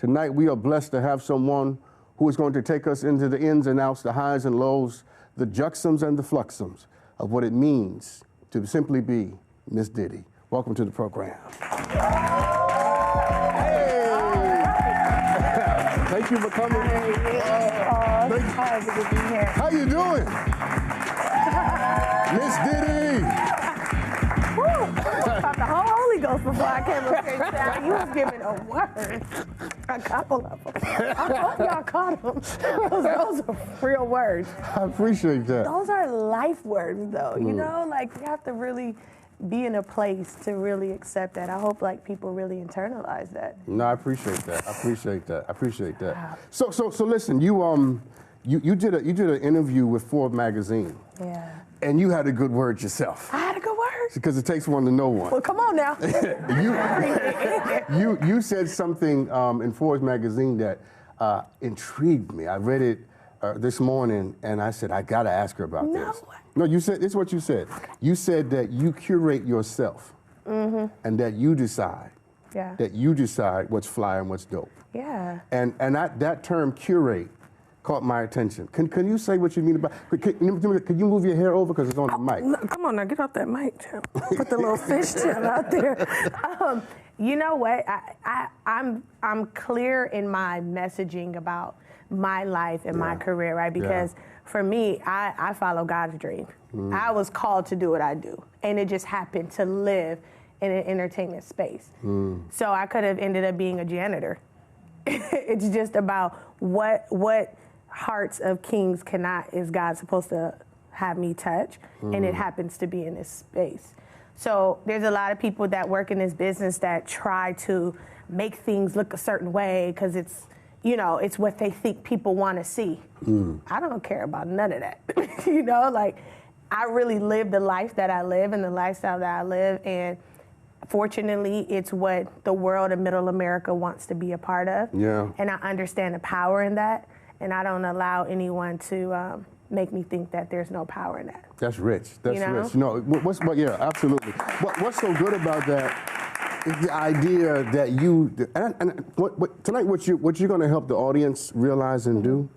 Tonight we are blessed to have someone who is going to take us into the ins and outs, the highs and lows, the juxums and the fluxums of what it means to simply be Miss Diddy. Welcome to the program. Thank you for coming. It's good to be here. How you doing? Miss Diddy. I thought the whole Holy Ghost before I came up here. You was giving a word. A couple of them. I hope y'all caught them. Those are real words. I appreciate that. Those are life words, though. You know, like you have to really be in a place to really accept that. I hope like people really internalize that. No, I appreciate that. I appreciate that. So listen, you did an interview with Forbes magazine. Yeah. And you had a good word yourself. I had a good word. Because it takes one to know one. Well, come on now. you said something in Forbes magazine that intrigued me. I read it this morning, and I said, I gotta ask her about this. No, you said, this is what you said. You said that you curate yourself, and that you decide. Yeah. That you decide what's fly and what's dope. Yeah. And that term curate caught my attention. Can you say what you mean about? Can you move your hair over because it's on the mic? No, come on now, get off that mic, Tim. Put the little fish tail out there. You know what? I'm clear in my messaging about my life and my career, right? Because for me, I follow God's dream. I was called to do what I do, and it just happened to live in an entertainment space. So I could have ended up being a janitor. It's just about what hearts of kings is God supposed to have me touch, and it happens to be in this space. So there's a lot of people that work in this business that try to make things look a certain way because it's, you know, it's what they think people want to see. I don't care about none of that. You know, like I really live the life that I live and the lifestyle that I live, and fortunately, it's what the world of middle America wants to be a part of. Yeah. And I understand the power in that, and I don't allow anyone to make me think that there's no power in that. That's rich. That's rich. No, yeah, absolutely. What's so good about that is the idea that tonight what you're going to help the audience realize and do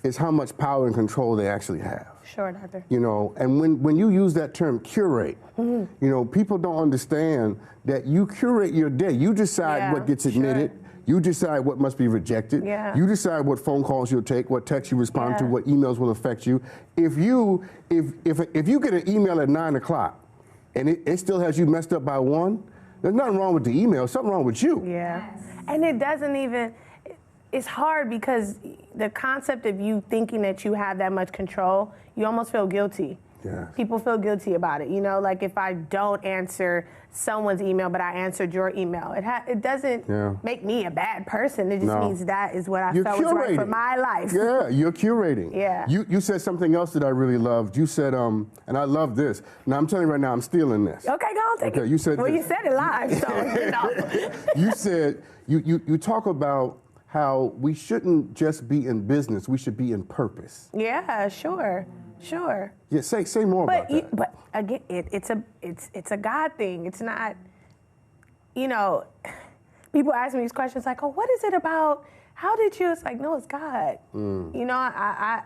is how much power and control they actually have. Sure, Doctor. You know, and when you use that term curate, you know, people don't understand that you curate your day. You decide what gets admitted. Sure. You decide what must be rejected. Yeah. You decide what phone calls you'll take, what texts you respond to, what emails will affect you. If you get an email at 9 o'clock and it still has you messed up by 1, there's nothing wrong with the email. Something wrong with you. Yeah. And it doesn't even. It's hard because the concept of you thinking that you have that much control, you almost feel guilty. Yeah. People feel guilty about it. You know, like if I don't answer someone's email, but I answered your email, it doesn't make me a bad person. It just means that is what I felt was right for my life. Yeah, you're curating. Yeah. You said something else that I really loved. You said, and I love this. Now I'm telling you right now, I'm stealing this. Okay, go on, take it. You said well, you said it live, so you know. You said, you talk about how we shouldn't just be in business, we should be in purpose. Yeah, sure. Yeah, say more about that. But again, it's a God thing. It's not, you know, people ask me these questions like, oh, what is it about? How did you? It's like, no, it's God. You know, I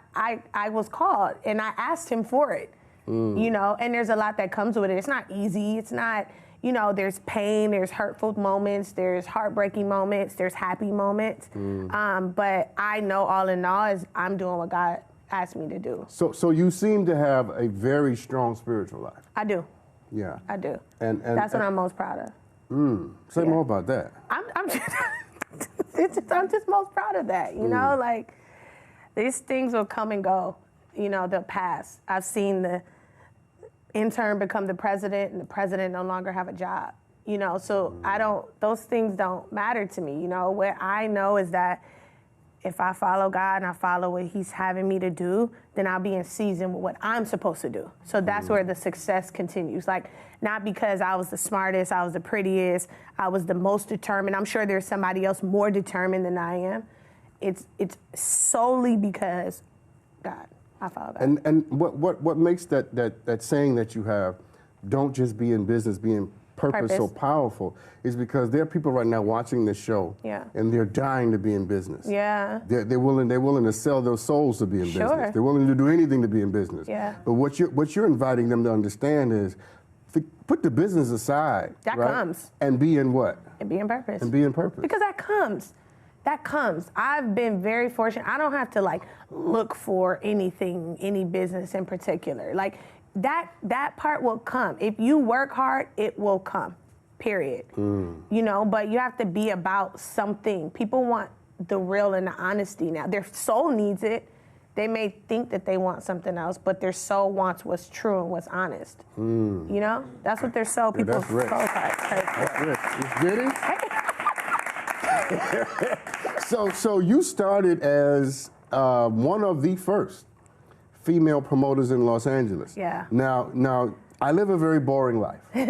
was called and I asked him for it. You know, and there's a lot that comes with it. It's not easy. It's not. You know, there's pain, there's hurtful moments, there's heartbreaking moments, there's happy moments. But I know all in all is I'm doing what God asked me to do. So you seem to have a very strong spiritual life. I do. Yeah. I do. And that's what I'm most proud of. Say more about that. I'm just most proud of that. You know, like these things will come and go. You know, they'll pass. I've seen the intern become the president and the president no longer have a job, you know, so those things don't matter to me, you know. What I know is that if I follow God and I follow what he's having me to do, then I'll be in season with what I'm supposed to do. So that's where the success continues. Like, not because I was the smartest, I was the prettiest, I was the most determined. I'm sure there's somebody else more determined than I am. It's solely because God. I follow that. And what makes that saying that you have, don't just be in business, be in purpose so powerful is because there are people right now watching this show, and they're dying to be in business. Yeah. They're willing to sell their souls to be in business. They're willing to do anything to be in business. Yeah. But what you're inviting them to understand is, put the business aside. That comes. And be in what? And be in purpose. And be in purpose. Because that comes. That comes. I've been very fortunate. I don't have to like look for anything, any business in particular. Like that part will come. If you work hard, it will come. Period. You know, but you have to be about something. People want the real and the honesty now. Their soul needs it. They may think that they want something else, but their soul wants what's true and what's honest. You know, that's what their soul. People's soul type. That's rich. Diddy? So you started as one of the first female promoters in Los Angeles. Yeah. Now I live a very boring life. To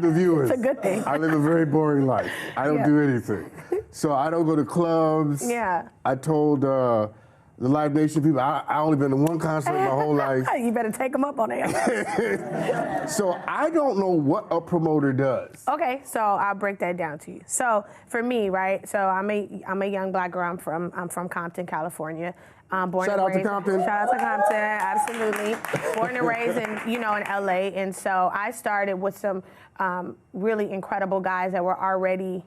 the viewers, it's a good thing. I live a very boring life. I don't do anything. So I don't go to clubs. Yeah. I told the Live Nation people, I only been to one concert my whole life. You better take them up on it. So I don't know what a promoter does. Okay, so I'll break that down to you. So for me, right? So I'm a young black girl. I'm from Compton, California. Born Shout and out to raised, Compton. Shout out to Compton, absolutely. Born and raised in LA, and so I started with some really incredible guys that were already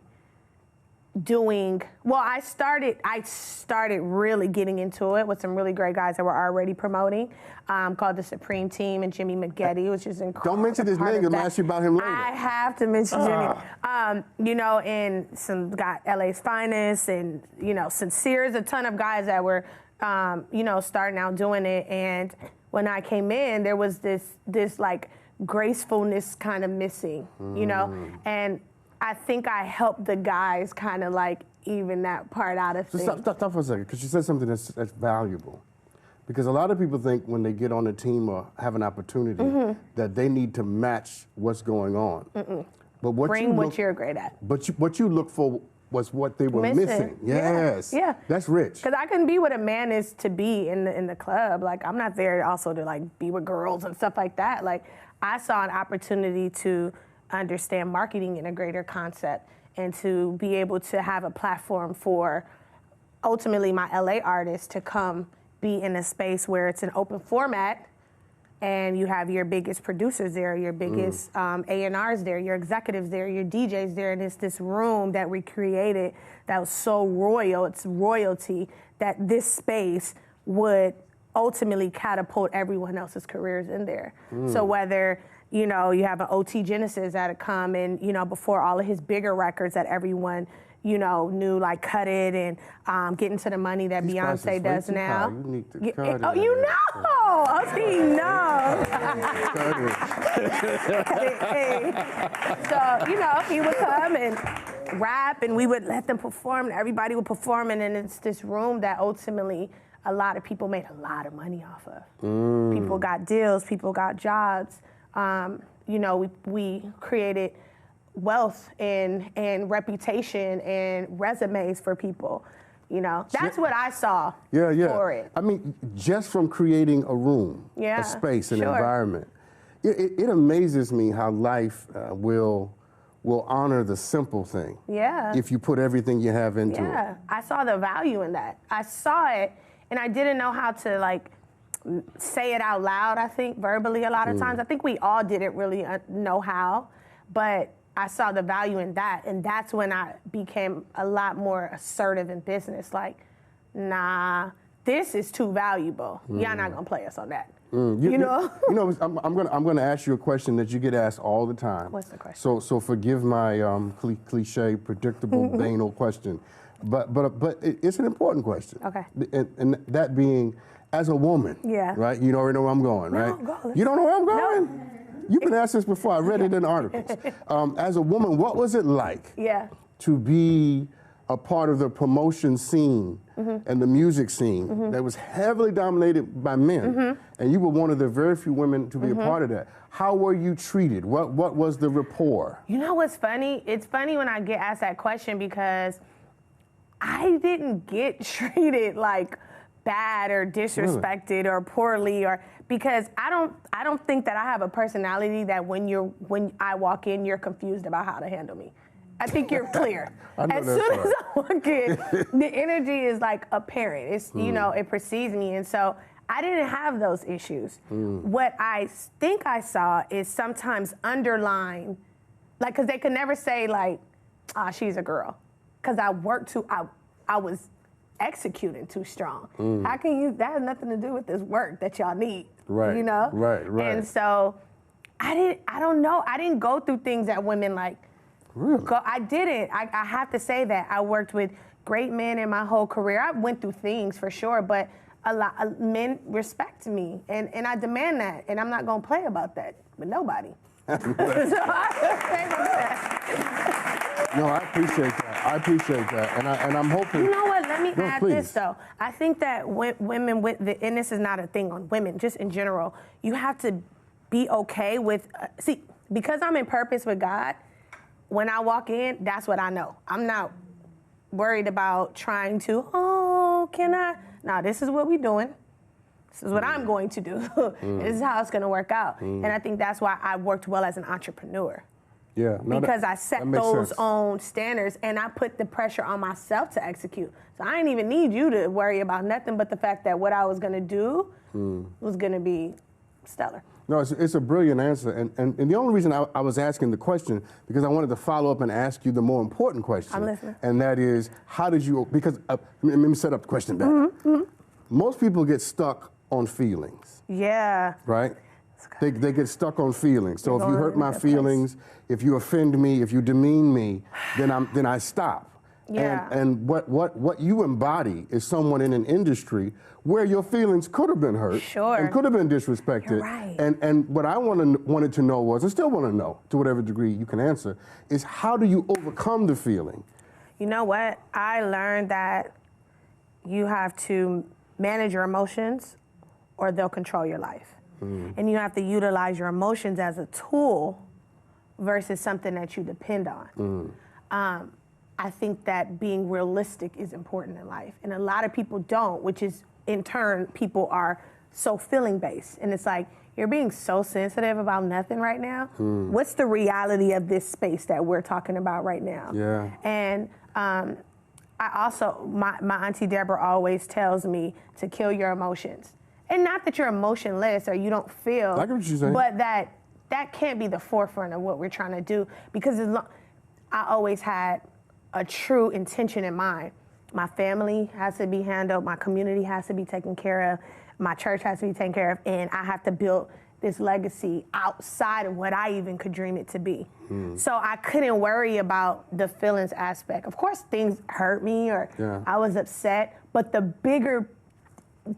doing well. I started really getting into it with some really great guys that were already promoting, called the Supreme Team and Jimmy McGetty, which is incredible. Don't mention his name. I'm gonna ask you about him later. I have to mention Jimmy. You know, and some got LA's Finest, and Sincere's a ton of guys that were starting out doing it. And when I came in, there was this like gracefulness kind of missing, and I think I helped the guys kind of like even that part out of things. Stop for a second, because you said something that's valuable. Because a lot of people think when they get on a team or have an opportunity that they need to match what's going on. But what you're great at. But what you look for was what they were missing. Yes. Yeah. That's rich. Because I can be what a man is to be in the club. Like, I'm not there also to like be with girls and stuff like that. Like, I saw an opportunity to understand marketing in a greater concept and to be able to have a platform for ultimately my LA artists to come be in a space where it's an open format and you have your biggest producers there, your biggest A&Rs there, your executives there, your DJs there, and it's this room that we created that was so royal, it's royalty, that this space would ultimately catapult everyone else's careers in there. So whether you have an OT Genesis that'd come and, before all of his bigger records that everyone, knew, like Cut It and Getting to the Money that Beyonce does now. You need to cut it. Oh, you know! OT knows. So, he would come and rap and we would let them perform and everybody would perform, and then it's this room that ultimately a lot of people made a lot of money off of. People got deals, people got jobs. We created wealth and reputation and resumes for people. That's what I saw for it. I mean, just from creating a room, a space, an environment, it amazes me how life will honor the simple thing. Yeah. If you put everything you have into it. Yeah, I saw the value in that. I saw it, and I didn't know how to like say it out loud, I think, verbally a lot of times. I think we all didn't really know how, but I saw the value in that, and that's when I became a lot more assertive in business. Like, nah, this is too valuable. Y'all not gonna play us on that. I'm gonna ask you a question that you get asked all the time. What's the question? So forgive my cliche, predictable, banal question, but it's an important question. Okay. And that being, as a woman, right? You already know where I'm going, right? Go. You don't know where I'm going? No. You've been asked this before. I read it in articles. As a woman, what was it like to be a part of the promotion scene and the music scene that was heavily dominated by men, and you were one of the very few women to be a part of that? How were you treated? What was the rapport? You know what's funny? It's funny when I get asked that question because I didn't get treated like bad or disrespected or poorly, because I don't think that I have a personality that when I walk in, you're confused about how to handle me. I think you're clear. As soon as I walk in, the energy is like apparent. It's you know, it precedes me, and so I didn't have those issues. What I think I saw is sometimes underline, like, because they could never say like, "Ah, she's a girl," because I worked too. I was executing too strong. How can you? That has nothing to do with this work that y'all need. Right. You know. Right. And so I don't know. I didn't go through things that women like. Really? I didn't. I have to say that I worked with great men in my whole career. I went through things for sure, but a lot of men respect me, and I demand that, and I'm not gonna play about that with nobody. So I play about that. No, I appreciate that, and I'm hoping. You know what? Let me add please. this though. I think that women with and this is not a thing on women, just in general. You have to be okay with see, because I'm in purpose with God. When I walk in, that's what I know. I'm not worried about trying to, can I? No, this is what we're doing. This is what I'm going to do. This is how it's going to work out. And I think that's why I worked well as an entrepreneur. Yeah. No, because I set those own standards and I put the pressure on myself to execute. So I didn't even need you to worry about nothing but the fact that what I was going to do was going to be stellar. No, it's a brilliant answer. And the only reason I was asking the question, because I wanted to follow up and ask you the more important question. I'm listening. And that is, how did you, because, let me set up the question back. Most people get stuck on feelings. Yeah. Right? They get stuck on feelings. So if you hurt my feelings, if you offend me, if you demean me, then I stop. Yeah. And what you embody is someone in an industry where your feelings could have been hurt and could have been disrespected. You're right. And what I wanted to know was, and still want to know, to whatever degree you can answer, is how do you overcome the feeling? You know what? I learned that you have to manage your emotions or they'll control your life. And you have to utilize your emotions as a tool versus something that you depend on. I think that being realistic is important in life. And a lot of people don't, which is, in turn, people are so feeling-based. And it's like, you're being so sensitive about nothing right now. What's the reality of this space that we're talking about right now? Yeah. And I also, my Auntie Deborah always tells me to kill your emotions. And not that you're emotionless or you don't feel, I get what you're saying. but that can't be the forefront of what we're trying to do. Because I always had a true intention in mind. My family has to be handled, my community has to be taken care of, my church has to be taken care of, and I have to build this legacy outside of what I even could dream it to be. So I couldn't worry about the feelings aspect. Of course, things hurt me or I was upset, but the bigger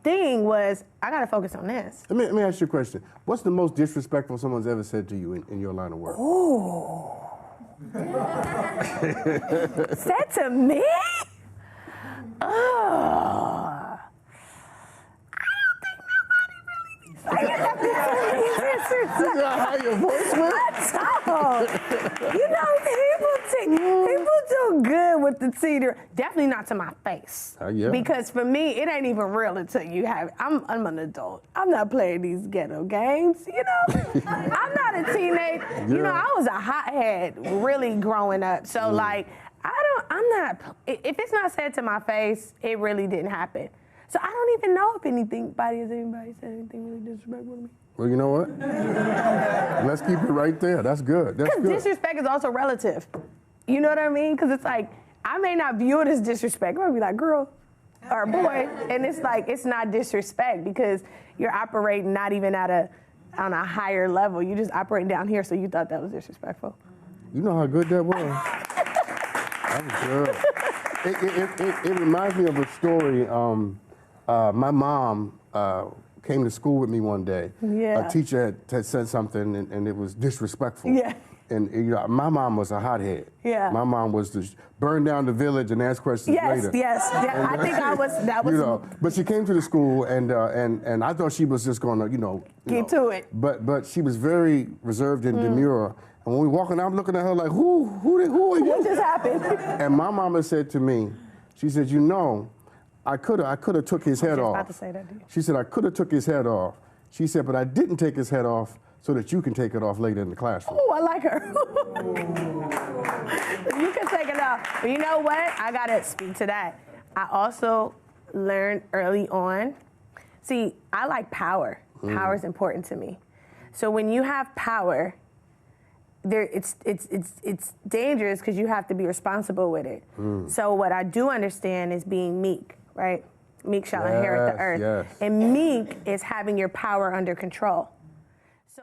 thing was, I gotta focus on this. Let me ask you a question. What's the most disrespectful someone's ever said to you in your line of work? Ooh. Said to me? Oh. I don't think nobody really be saying that to me. You got how your voice went? You know, people do good with the teeter. Definitely not to my face. Yeah. Because for me, it ain't even real until you have it. I'm an adult. I'm not playing these ghetto games, you know? I'm not a teenager. Yeah. You know, I was a hothead really growing up. So like, if it's not said to my face, it really didn't happen. So I don't even know if anybody said anything really disrespectful to me. Well, you know what? Let's keep it right there. That's good. That's good. Because disrespect is also relative. You know what I mean? Because it's like, I may not view it as disrespect. I might be like, girl or boy. And it's like, it's not disrespect because you're operating not even on a higher level. You're just operating down here, so you thought that was disrespectful. You know how good that was? That was good. It reminds me of a story. My mom came to school with me one day. Yeah. A teacher had said something and it was disrespectful. Yeah. And you know, my mom was a hothead. Yeah. My mom was to burn down the village and ask questions later. Yes. Yeah. I think that was. You know, but she came to the school and I thought she was just gonna, get to it. But she was very reserved and demure. And when we walking out, I'm looking at her like, who are you? What just happened? And my mama said to me, she said, I could have took his head off. About to say that, dude. She said, I could have took his head off She said, but I didn't take his head off so that you can take it off later in the classroom. Oh, I like her. You can take it off. But you know what? I got to speak to that. I also learned early on, see, I like power. Power is important to me. So when you have power, it's dangerous because you have to be responsible with it. So what I do understand is being meek, right? Meek shall inherit the earth. Yes. And meek is having your power under control. So